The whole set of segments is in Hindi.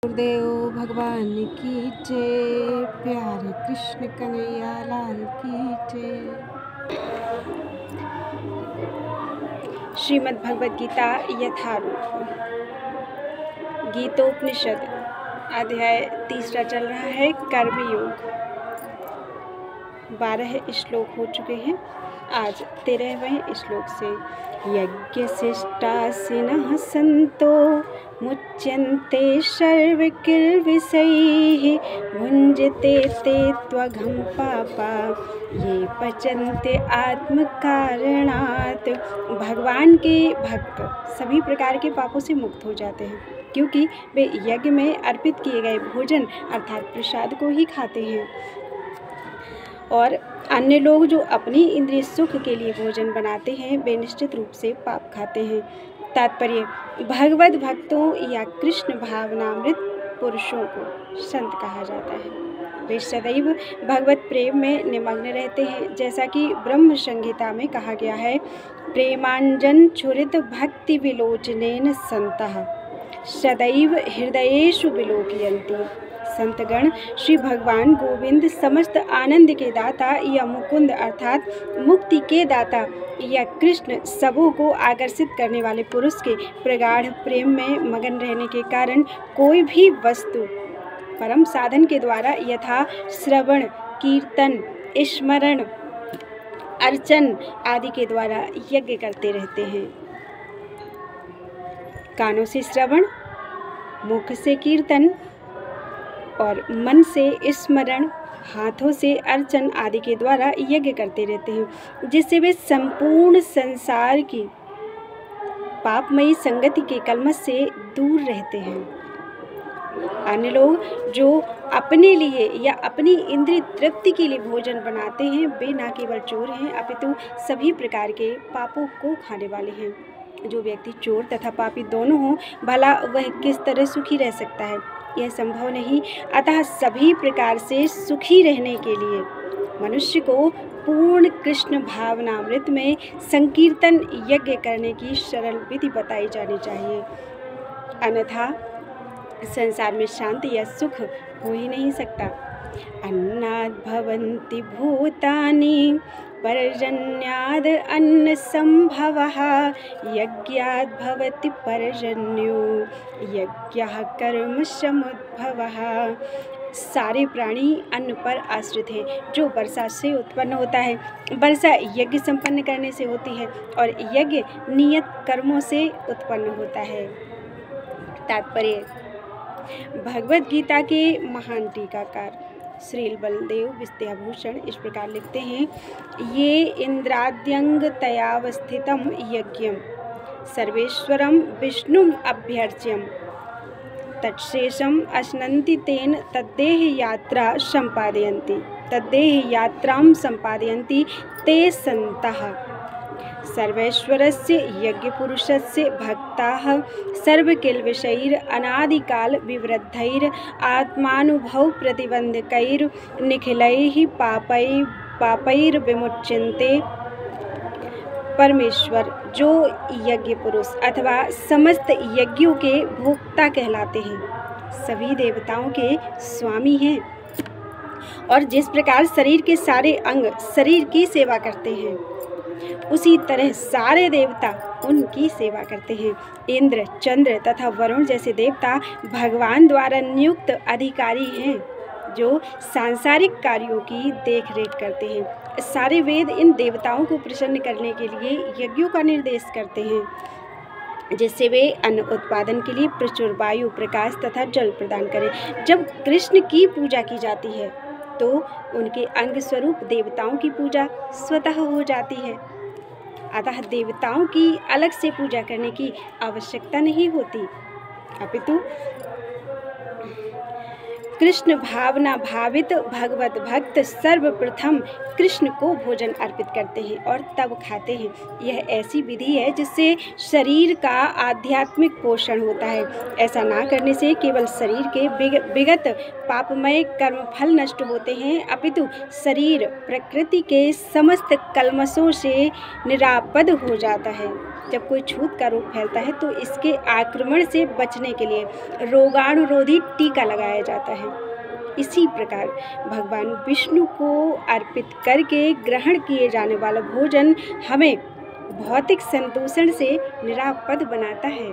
गुरुदेव भगवान की जय, प्यारे कृष्ण कन्हैया लाल की जय। श्रीमद् भगवद गीता यथारूप, गीतोपनिषद अध्याय 3 चल रहा है, कर्मयोग। 12 श्लोक हो चुके हैं, आज 13वें श्लोक से। यज्ञशिष्टासिनः सन्तो मुच्यन्ते सर्वकिल्बिषैः भुञ्जते ते त्वघं पापा ये पचन्ते आत्मकारणात्। भगवान के भक्त सभी प्रकार के पापों से मुक्त हो जाते हैं, क्योंकि वे यज्ञ में अर्पित किए गए भोजन अर्थात प्रसाद को ही खाते हैं। और अन्य लोग जो अपनी इंद्रिय सुख के लिए भोजन बनाते हैं, वे निश्चित रूप से पाप खाते हैं। तात्पर्य, भगवत भक्तों या कृष्ण भावनामृत पुरुषों को संत कहा जाता है। वे सदैव भगवत प्रेम में निमग्न रहते हैं, जैसा कि ब्रह्म संहिता में कहा गया है, प्रेमांजन छुरित भक्ति विलोचनेन संतः सदैव हृदयेषु विलोकयन्ति। संतगण श्री भगवान गोविंद समस्त आनंद के दाता या मुकुंद अर्थात मुक्ति के दाता या कृष्ण सबों को आकर्षित करने वाले पुरुष के प्रगाढ़ प्रेम में मगन रहने के कारण कोई भी वस्तु परम साधन के द्वारा यथा श्रवण, कीर्तन, स्मरण, अर्चन आदि के द्वारा यज्ञ करते रहते हैं। कानों से श्रवण, मुख से कीर्तन और मन से स्मरण, हाथों से अर्चन आदि के द्वारा यज्ञ करते रहते हैं, जिससे वे संपूर्ण संसार की पापमयी संगति के कलमश से दूर रहते हैं। अन्य लोग जो अपने लिए या अपनी इंद्रिय तृप्ति के लिए भोजन बनाते हैं, वे न केवल चोर हैं अपितु सभी प्रकार के पापों को खाने वाले हैं। जो व्यक्ति चोर तथा पापी दोनों हो, भला वह किस तरह सुखी रह सकता है? यह संभव नहीं। अतः सभी प्रकार से सुखी रहने के लिए मनुष्य को पूर्ण कृष्ण भावनामृत में संकीर्तन यज्ञ करने की सरल विधि बताई जानी चाहिए, अन्यथा संसार में शांति या सुख हो ही नहीं सकता। अन्नाद् भवन्ति भूतानि पर्जन्याद् अन्न संभवः यज्ञाद् भवति पर्जन्यो यज्ञः कर्म समुद्भवः। सारे प्राणी अन्न पर आश्रित है, जो वर्षा से उत्पन्न होता है। वर्षा यज्ञ संपन्न करने से होती है और यज्ञ नियत कर्मों से उत्पन्न होता है। तात्पर्य, भगवद गीता के महान टीकाकार श्रील बलदेव विद्याभूषण इस प्रकार लिखते हैं, ये इंद्राद्यंग तयावस्थितम यज्ञम सर्वेश्वरम विष्णुम अभ्यर्च्यम तत्शेषम अश्नन्ति तेन तद्देह यात्रां संपादयन्ति ते संतः। सर्वेश्वरस्य यज्ञपुरुषस्य भक्ताः सर्वकिल्बिषैर् अनादिकाल विवृद्धैर् आत्मानुभव प्रतिबंधकैर् निखिलैः पापैर् विमुच्यन्ते। परमेश्वर जो यज्ञ पुरुष अथवा समस्त यज्ञों के भोक्ता कहलाते हैं, सभी देवताओं के स्वामी हैं और जिस प्रकार शरीर के सारे अंग शरीर की सेवा करते हैं, उसी तरह सारे देवता उनकी सेवा करते हैं। इंद्र, चंद्र तथा वरुण जैसे देवता भगवान द्वारा नियुक्त अधिकारी हैं, जो सांसारिक कार्यों की देखरेख करते हैं। सारे वेद इन देवताओं को प्रसन्न करने के लिए यज्ञों का निर्देश करते हैं, जिससे वे अन्न उत्पादन के लिए प्रचुर वायु, प्रकाश तथा जल प्रदान करें। जब कृष्ण की पूजा की जाती है तो उनके अंग स्वरूप देवताओं की पूजा स्वतः हो जाती है। अतः देवताओं की अलग से पूजा करने की आवश्यकता नहीं होती, अपितु कृष्ण भावना भावित भगवत भक्त सर्वप्रथम कृष्ण को भोजन अर्पित करते हैं और तब खाते हैं। यह ऐसी विधि है जिससे शरीर का आध्यात्मिक पोषण होता है। ऐसा ना करने से केवल शरीर के विगत पापमय कर्मफल नष्ट होते हैं, अपितु शरीर प्रकृति के समस्त कल्मशों से निरापद हो जाता है। जब कोई छूत का रोग फैलता है तो इसके आक्रमण से बचने के लिए रोगाणुरोधी टीका लगाया जाता है। इसी प्रकार भगवान विष्णु को अर्पित करके ग्रहण किए जाने वाला भोजन हमें भौतिक संतोषण से निरापद बनाता है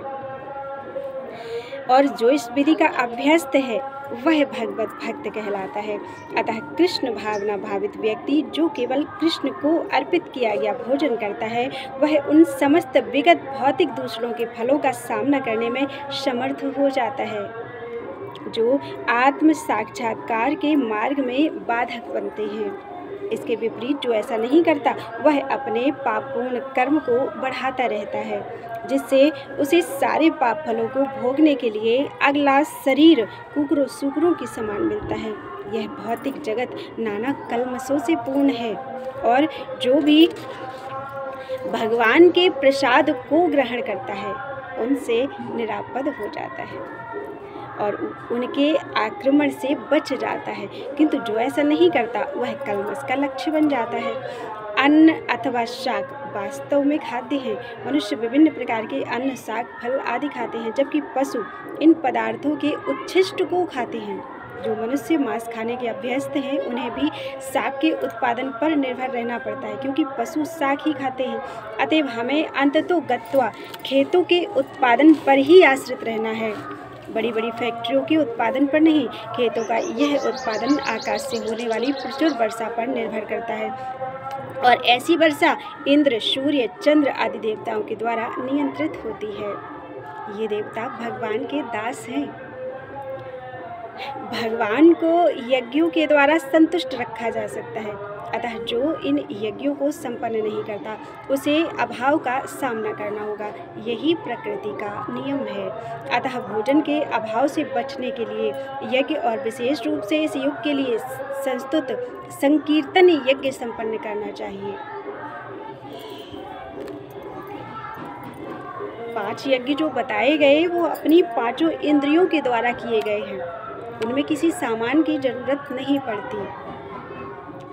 और जो इस विधि का अभ्यस्त है वह भगवत भक्त कहलाता है। अतः कृष्ण भावना भावित व्यक्ति जो केवल कृष्ण को अर्पित किया गया भोजन करता है वह उन समस्त विगत भौतिक दूसरों के फलों का सामना करने में समर्थ हो जाता है जो आत्म साक्षात्कार के मार्ग में बाधक बनते हैं। इसके विपरीत जो ऐसा नहीं करता वह अपने पापपूर्ण कर्म को बढ़ाता रहता है जिससे उसे सारे पाप फलों को भोगने के लिए अगला शरीर कुकरों सुकरों की समान मिलता है। यह भौतिक जगत नाना कलमशों से पूर्ण है और जो भी भगवान के प्रसाद को ग्रहण करता है उनसे निरापद हो जाता है और उनके आक्रमण से बच जाता है, किंतु जो ऐसा नहीं करता वह कलमश का लक्ष्य बन जाता है। अन्न अथवा शाक वास्तव में खाद्य हैं। मनुष्य विभिन्न प्रकार के अन्न, शाक, फल आदि खाते हैं, जबकि पशु इन पदार्थों के उच्छिष्ट को खाते हैं। जो मनुष्य मांस खाने के अभ्यस्त हैं उन्हें भी शाक के उत्पादन पर निर्भर रहना पड़ता है, क्योंकि पशु शाक ही खाते हैं। अतएव हमें अंततो गत्वा खेतों के उत्पादन पर ही आश्रित रहना है, बड़ी बड़ी फैक्ट्रियों के उत्पादन पर नहीं। खेतों का यह उत्पादन आकाश से होने वाली प्रचुर वर्षा पर निर्भर करता है और ऐसी वर्षा इंद्र, सूर्य, चंद्र आदि देवताओं के द्वारा नियंत्रित होती है। ये देवता भगवान के दास हैं। भगवान को यज्ञों के द्वारा संतुष्ट रखा जा सकता है, अतः जो इन यज्ञों को संपन्न नहीं करता उसे अभाव का सामना करना होगा। यही प्रकृति का नियम है। अतः भोजन के अभाव से बचने के लिए यज्ञ और विशेष रूप से इस युग के लिए संस्तुत संकीर्तन यज्ञ संपन्न करना चाहिए। 5 यज्ञ जो बताए गए वो अपनी 5 इंद्रियों के द्वारा किए गए हैं। उनमें किसी सामान की जरूरत नहीं पड़ती।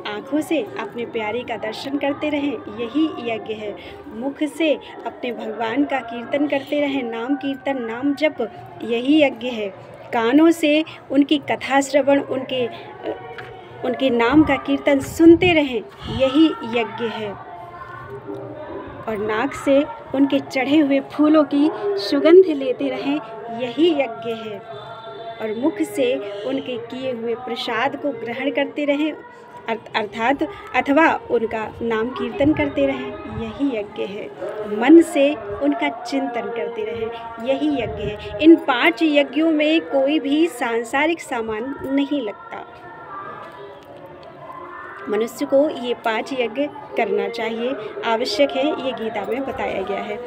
आँखों से अपने प्यारे का दर्शन करते रहें, यही यज्ञ है। मुख से अपने भगवान का कीर्तन करते रहें, नाम कीर्तन, नाम जप, यही यज्ञ है। कानों से उनकी कथा श्रवण, उनके नाम का कीर्तन सुनते रहें, यही यज्ञ है। और नाक से उनके चढ़े हुए फूलों की सुगंध लेते रहें, यही यज्ञ है। और मुख से उनके किए हुए प्रसाद को ग्रहण करते रहें अर्थात अथवा उनका नाम कीर्तन करते रहें, यही यज्ञ है। मन से उनका चिंतन करते रहें, यही यज्ञ है। इन 5 यज्ञों में कोई भी सांसारिक सामान नहीं लगता। मनुष्य को ये 5 यज्ञ करना चाहिए, आवश्यक है, ये गीता में बताया गया है।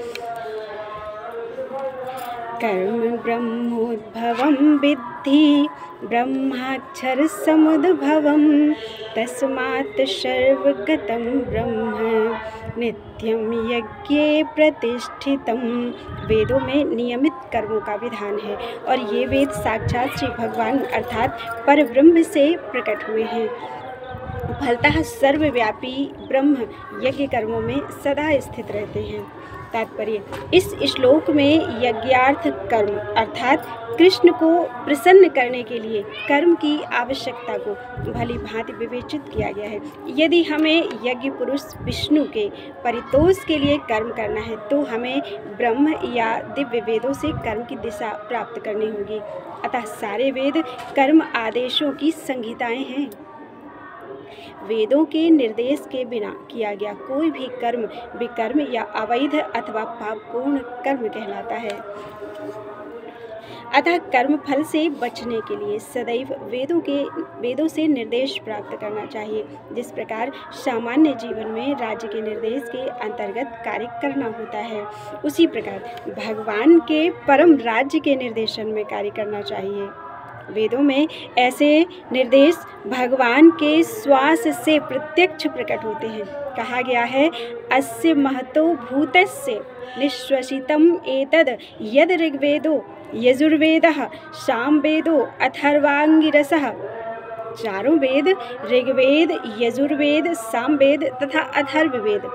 कर्म ब्रह्मोद्भवं विद्धि ब्रह्माक्षर समुद्भवं तस्मात् सर्वगतं ब्रह्म नित्यं यज्ञे प्रतिष्ठितम्। वेदों में नियमित कर्मों का विधान है और ये वेद साक्षात श्री भगवान अर्थात परब्रह्म से प्रकट हुए हैं। फलतः सर्वव्यापी ब्रह्म यज्ञ कर्मों में सदा स्थित रहते हैं। तात्पर्य, इस श्लोक में यज्ञार्थ कर्म अर्थात कृष्ण को प्रसन्न करने के लिए कर्म की आवश्यकता को भली भांति विवेचित किया गया है। यदि हमें यज्ञ पुरुष विष्णु के परितोष के लिए कर्म करना है तो हमें ब्रह्म या दिव्य वेदों से कर्म की दिशा प्राप्त करनी होगी। अतः सारे वेद कर्म आदेशों की संहिताएं हैं। वेदों के निर्देश के बिना किया गया कोई भी कर्म विकर्म या अवैध अथवा पापपूर्ण कर्म कहलाता है। अतः कर्म फल से बचने के लिए सदैव वेदों से निर्देश प्राप्त करना चाहिए। जिस प्रकार सामान्य जीवन में राज्य के निर्देश के अंतर्गत कार्य करना होता है, उसी प्रकार भगवान के परम राज्य के निर्देशन में कार्य करना चाहिए। वेदों में ऐसे निर्देश भगवान के श्वास से प्रत्यक्ष प्रकट होते हैं। कहा गया है, अस्य महतो भूतस्य निश्वसितम् एतद् यद ऋग्वेदो यजुर्वेदः सामवेदो अथर्वांगिरसः। चारों वेद ऋग्वेद, यजुर्वेद, सामवेद तथा अथर्ववेद,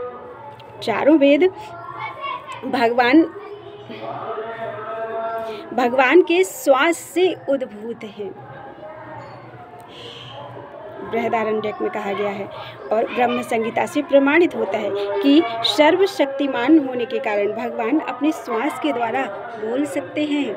चारों वेद भगवान के श्वास से उद्भूत हैं, बृहदारण्यक में कहा गया है। और ब्रह्म संहिता से प्रमाणित होता है कि सर्वशक्तिमान होने के कारण भगवान अपने श्वास के द्वारा बोल सकते हैं,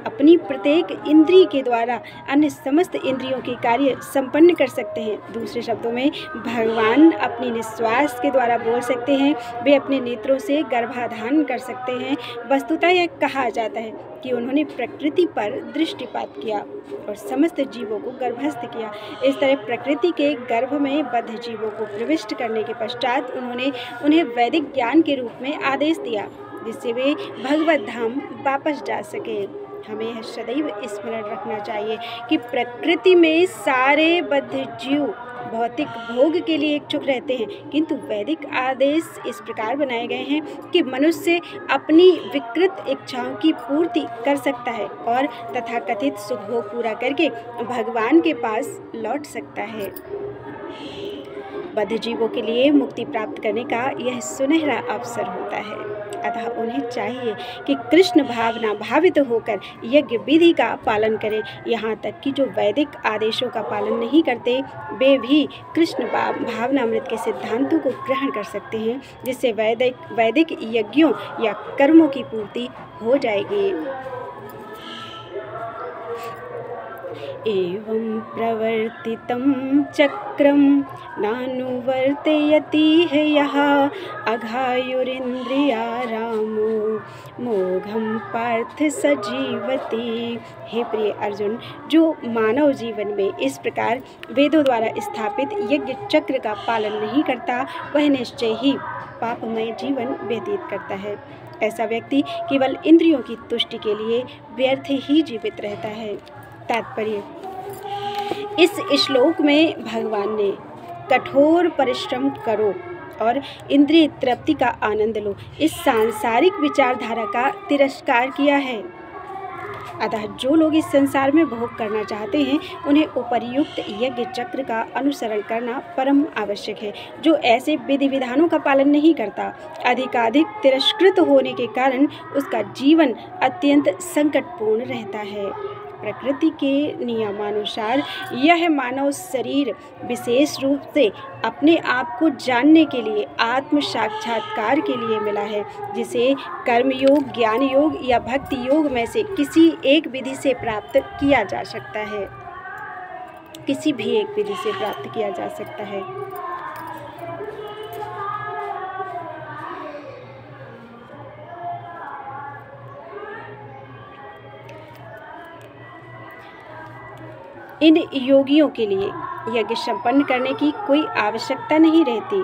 अपनी प्रत्येक इंद्रिय के द्वारा अन्य समस्त इंद्रियों के कार्य संपन्न कर सकते हैं। दूसरे शब्दों में भगवान अपनी निश्वास के द्वारा बोल सकते हैं, वे अपने नेत्रों से गर्भाधान कर सकते हैं। वस्तुतः यह कहा जाता है कि उन्होंने प्रकृति पर दृष्टिपात किया और समस्त जीवों को गर्भस्थ किया। इस तरह प्रकृति के गर्भ में बद्ध जीवों को प्रविष्ट करने के पश्चात उन्होंने उन्हें वैदिक ज्ञान के रूप में आदेश दिया, जिससे वे भगवत धाम वापस जा सके। हमें यह सदैव स्मरण रखना चाहिए कि प्रकृति में सारे बद्ध जीव भौतिक भोग के लिए इच्छुक रहते हैं, किंतु वैदिक आदेश इस प्रकार बनाए गए हैं कि मनुष्य अपनी विकृत इच्छाओं की पूर्ति कर सकता है और तथाकथित सुख भोग पूरा करके भगवान के पास लौट सकता है। बद्ध जीवों के लिए मुक्ति प्राप्त करने का यह सुनहरा अवसर होता है। अतः उन्हें चाहिए कि कृष्ण भावना भावित होकर यज्ञ विधि का पालन करें। यहाँ तक कि जो वैदिक आदेशों का पालन नहीं करते, वे भी कृष्ण भावनामृत के सिद्धांतों को ग्रहण कर सकते हैं, जिससे वैदिक यज्ञों या कर्मों की पूर्ति हो जाएगी। एवं प्रवर्तितं चक्रं नानुवर्तयति है यः अघायुरिन्द्रियारामो मोघम पार्थ सजीवति। हे प्रिय अर्जुन, जो मानव जीवन में इस प्रकार वेदों द्वारा स्थापित यज्ञ चक्र का पालन नहीं करता, वह निश्चय ही पापमय जीवन व्यतीत करता है। ऐसा व्यक्ति केवल इंद्रियों की तुष्टि के लिए व्यर्थ ही जीवित रहता है। तात्पर्य: इस श्लोक में भगवान ने कठोर परिश्रम करो और इंद्रिय तृप्ति का आनंद लो, इस सांसारिक विचारधारा का तिरस्कार किया है। अतः जो लोग इस संसार में भोग करना चाहते हैं, उन्हें उपर्युक्त यज्ञ चक्र का अनुसरण करना परम आवश्यक है। जो ऐसे विधि विधानों का पालन नहीं करता, अधिकाधिक तिरस्कृत होने के कारण उसका जीवन अत्यंत संकटपूर्ण रहता है। प्रकृति के नियमानुसार यह मानव शरीर विशेष रूप से अपने आप को जानने के लिए, आत्म साक्षात्कार के लिए मिला है, जिसे कर्म योग, ज्ञान योग या भक्ति योग में से किसी एक विधि से प्राप्त किया जा सकता है। किसी भी एक विधि से प्राप्त किया जा सकता है। इन योगियों के लिए यज्ञ संपन्न करने की कोई आवश्यकता नहीं रहती,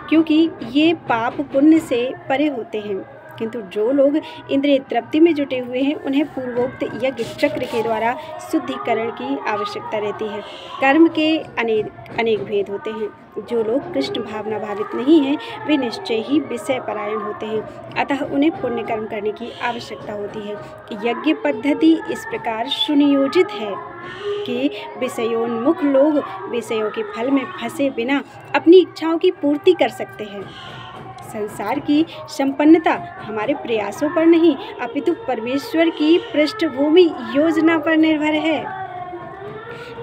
क्योंकि ये पाप पुण्य से परे होते हैं। किंतु जो लोग इंद्रिय तृप्ति में जुटे हुए हैं, उन्हें पूर्वोक्त यज्ञ चक्र के द्वारा शुद्धिकरण की आवश्यकता रहती है। कर्म के अनेक भेद होते हैं। जो लोग कृष्ण भावना भावित नहीं हैं, वे निश्चय ही विषय परायण होते हैं। अतः उन्हें पुण्य कर्म करने की आवश्यकता होती है। यज्ञ पद्धति इस प्रकार सुनियोजित है कि विषयोन्मुख लोग विषयों के फल में फंसे बिना अपनी इच्छाओं की पूर्ति कर सकते हैं। संसार की संपन्नता हमारे प्रयासों पर नहीं, अपितु परमेश्वर की पृष्ठभूमि योजना पर निर्भर है,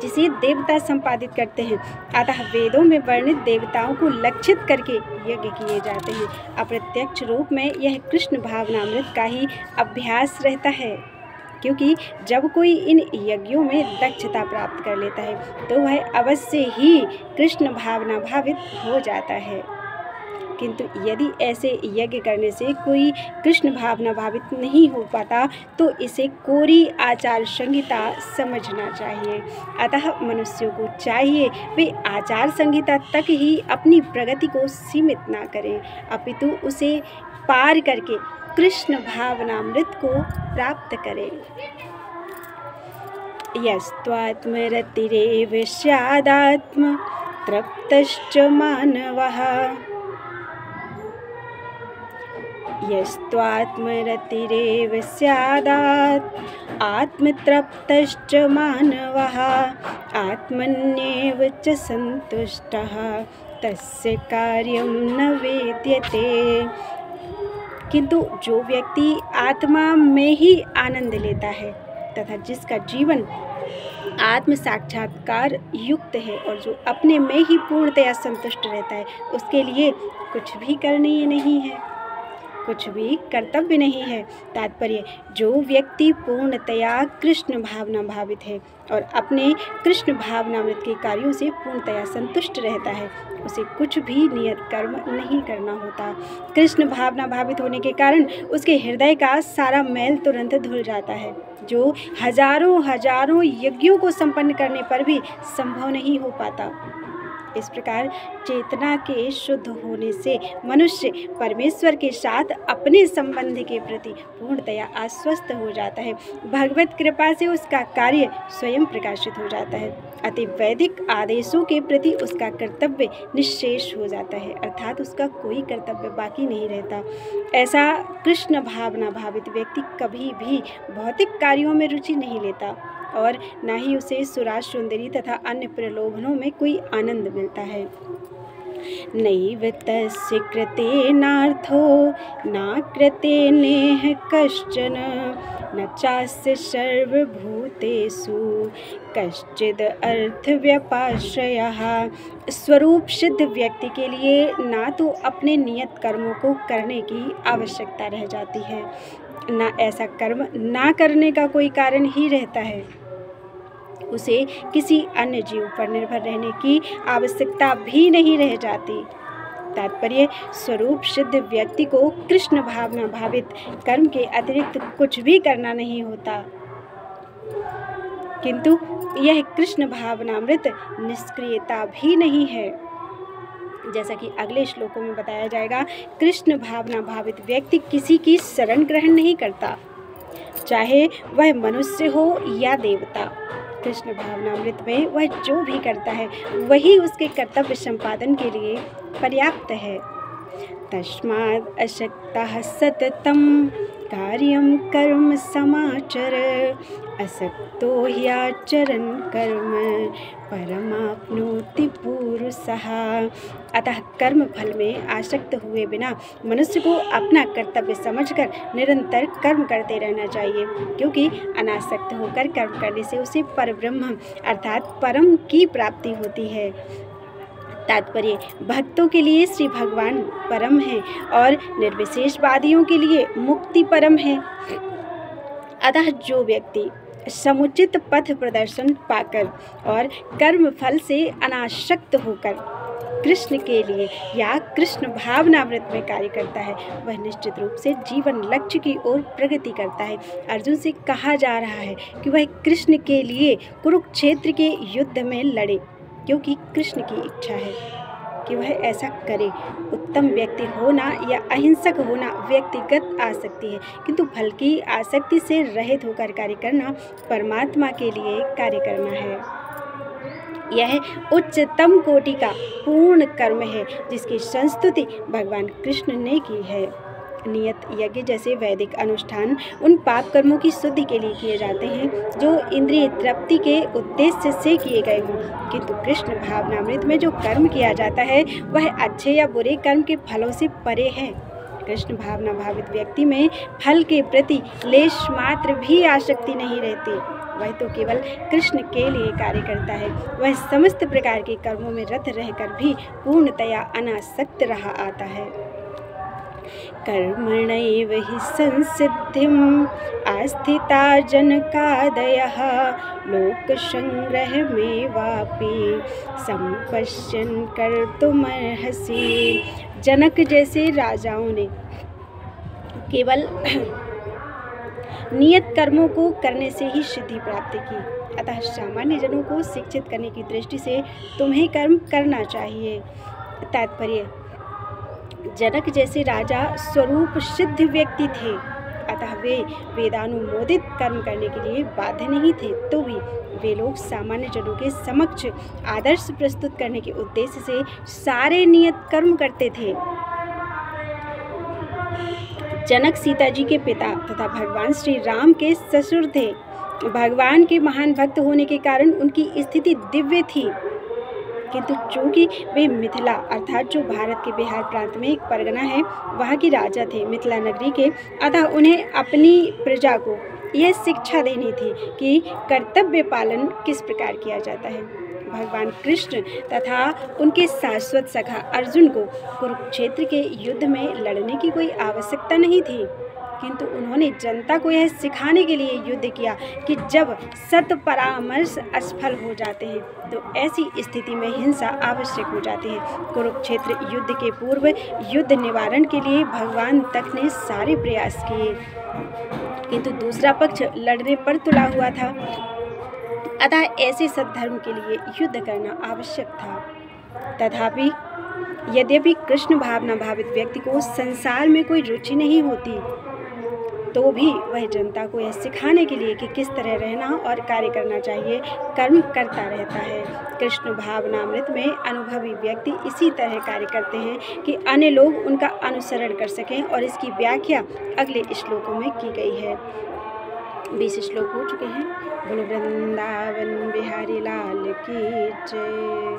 जिसे देवता संपादित करते हैं। अतः वेदों में वर्णित देवताओं को लक्षित करके यज्ञ किए जाते हैं। अप्रत्यक्ष रूप में यह कृष्ण भावनामृत का ही अभ्यास रहता है, क्योंकि जब कोई इन यज्ञों में दक्षता प्राप्त कर लेता है, तो वह अवश्य ही कृष्ण भावना भावित हो जाता है। किंतु यदि ऐसे यज्ञ करने से कोई कृष्ण भावना भावित नहीं हो पाता, तो इसे कोरी आचार संहिता समझना चाहिए। अतः मनुष्यों को चाहिए वे आचार संहिता तक ही अपनी प्रगति को सीमित ना करें, अपितु उसे पार करके कृष्ण भावनामृत को प्राप्त करें। यस्त्वात्मरतिरेव स्यादात्म तृप्तश्च मानवः। यस्त्वात्मरतिरेव स्यादात् आत्मतृप्तश्च मानवः आत्मन्येव च सन्तुष्टः तस्य कार्यं न वेद्यते। किंतु जो व्यक्ति आत्मा में ही आनंद लेता है तथा जिसका जीवन आत्म साक्षात्कार युक्त है और जो अपने में ही पूर्णतया संतुष्ट रहता है, उसके लिए कुछ भी करनीय नहीं है, कुछ भी कर्तव्य नहीं है। तात्पर्य, जो व्यक्ति पूर्णतया कृष्ण भावना भावित है और अपने कृष्ण भावनामृत के कार्यों से पूर्णतया संतुष्ट रहता है, उसे कुछ भी नियत कर्म नहीं करना होता। कृष्ण भावना भावित होने के कारण उसके हृदय का सारा मैल तुरंत धुल जाता है, जो हजारों यज्ञों को संपन्न करने पर भी संभव नहीं हो पाता। इस प्रकार चेतना के शुद्ध होने से मनुष्य परमेश्वर के साथ अपने संबंध के प्रति पूर्णतया आश्वस्त हो जाता है। भगवत कृपा से उसका कार्य स्वयं प्रकाशित हो जाता है। अति वैदिक आदेशों के प्रति उसका कर्तव्य निश्शेष हो जाता है, अर्थात उसका कोई कर्तव्य बाकी नहीं रहता। ऐसा कृष्ण भावना भावित व्यक्ति कभी भी भौतिक कार्यों में रुचि नहीं लेता और न ही उसे सुराज सुंदरी तथा अन्य प्रलोभनों में कोई आनंद मिलता है। नैव तस्य कृतेनार्थो न कृतेनेह कश्चन न चास्य सर्वभूतेषु कश्चिद अर्थव्यपाश्रयः। स्वरूप सिद्ध व्यक्ति के लिए ना तो अपने नियत कर्मों को करने की आवश्यकता रह जाती है, ना ऐसा कर्म ना करने का कोई कारण ही रहता है। उसे किसी अन्य जीव पर निर्भर रहने की आवश्यकता भी नहीं रह जाती। तात्पर्य, स्वरूप सिद्ध व्यक्ति को कृष्ण भावना भावित कर्म के अतिरिक्त कुछ भी करना नहीं होता, किंतु यह कृष्ण भावनामृत निष्क्रियता भी नहीं है। जैसा कि अगले श्लोकों में बताया जाएगा, कृष्ण भावना भावित व्यक्ति किसी की शरण ग्रहण नहीं करता, चाहे वह मनुष्य हो या देवता। कृष्ण भावनामृत में वह जो भी करता है वही उसके कर्तव्य संपादन के लिए पर्याप्त है। तस्माद् अशक्तः सततं कार्यं कर्म समाचर असक्तो ह्याचरन् कर्म परमाप्नोति पुरुषः। अतः कर्म फल में आसक्त हुए बिना मनुष्य को अपना कर्तव्य समझकर निरंतर कर्म करते रहना चाहिए, क्योंकि अनासक्त होकर कर्म करने से उसे परब्रह्म अर्थात परम की प्राप्ति होती है। तात्पर्य, भक्तों के लिए श्री भगवान परम है और निर्विशेषवादियों के लिए मुक्ति परम है। अतः जो व्यक्ति समुचित पथ प्रदर्शन पाकर और कर्म फल से अनासक्त होकर कृष्ण के लिए या कृष्ण भावनामृत में कार्य करता है, वह निश्चित रूप से जीवन लक्ष्य की ओर प्रगति करता है। अर्जुन से कहा जा रहा है कि वह कृष्ण के लिए कुरुक्षेत्र के युद्ध में लड़े, क्योंकि कृष्ण की इच्छा है कि वह ऐसा करे। उत्तम व्यक्ति होना या अहिंसक होना व्यक्तिगत आसक्ति है, किंतु फल की आसक्ति से रहित होकर कार्य करना परमात्मा के लिए कार्य करना है। यह उच्चतम कोटि का पूर्ण कर्म है जिसकी संस्तुति भगवान कृष्ण ने की है। नियत यज्ञ जैसे वैदिक अनुष्ठान उन पाप कर्मों की शुद्धि के लिए किए जाते हैं जो इंद्रिय तृप्ति के उद्देश्य से किए गए हों, किंतु कृष्ण भावनामृत में जो कर्म किया जाता है वह अच्छे या बुरे कर्म के फलों से परे है। कृष्ण भावना भावित व्यक्ति में फल के प्रति लेश मात्र भी आसक्ति नहीं रहती। वह तो केवल कृष्ण के लिए कार्य करता है। वह समस्त प्रकार के कर्मों में रत रहकर भी पूर्णतया अनासक्त रहा आता है। कर्मणैव हि संसिद्धिम् आस्थिता जनकादयः लोकसंग्रहमेवापि संपश्यन् कर्तुमर्हसि। जनक जैसे राजाओं ने केवल नियत कर्मों को करने से ही सिद्धि प्राप्त की, अतः सामान्य जनों को शिक्षित करने की दृष्टि से तुम्हें कर्म करना चाहिए। तात्पर्य, जनक जैसे राजा स्वरूप सिद्ध व्यक्ति थे, अतः वे वेदानुमोदित कर्म करने के लिए बाध्य नहीं थे, तो भी वे लोग सामान्य जनों के समक्ष आदर्श प्रस्तुत करने के उद्देश्य से सारे नियत कर्म करते थे। जनक सीता जी के पिता तथा भगवान श्री राम के ससुर थे। भगवान के महान भक्त होने के कारण उनकी स्थिति दिव्य थी, किंतु चूँकि वे मिथिला अर्थात जो भारत के बिहार प्रांत में एक परगना है वहाँ के राजा थे, मिथिला नगरी के, अतः उन्हें अपनी प्रजा को यह शिक्षा देनी थी कि कर्तव्य पालन किस प्रकार किया जाता है। भगवान कृष्ण तथा उनके शाश्वत सखा अर्जुन को कुरुक्षेत्र के युद्ध में लड़ने की कोई आवश्यकता नहीं थी, किंतु उन्होंने जनता को यह सिखाने के लिए युद्ध किया कि जब सत परामर्श असफल हो जाते हैं तो ऐसी स्थिति में हिंसा आवश्यक हो जाती है। कुरुक्षेत्र युद्ध के पूर्व युद्ध निवारण के लिए भगवान तक ने सारे प्रयास किए, किंतु दूसरा पक्ष लड़ने पर तुला हुआ था, अतः ऐसे सद्धर्म के लिए युद्ध करना आवश्यक था। तथापि यद्यपि कृष्ण भावना भावित व्यक्ति को संसार में कोई रुचि नहीं होती, तो भी वह जनता को यह सिखाने के लिए कि किस तरह रहना और कार्य करना चाहिए कर्म करता रहता है। कृष्ण भावनामृत में अनुभवी व्यक्ति इसी तरह कार्य करते हैं कि अन्य लोग उनका अनुसरण कर सकें, और इसकी व्याख्या अगले श्लोकों में की गई है। 20 श्लोक हो चुके हैं। बोलो वृंदावन बिहारी लाल की जय।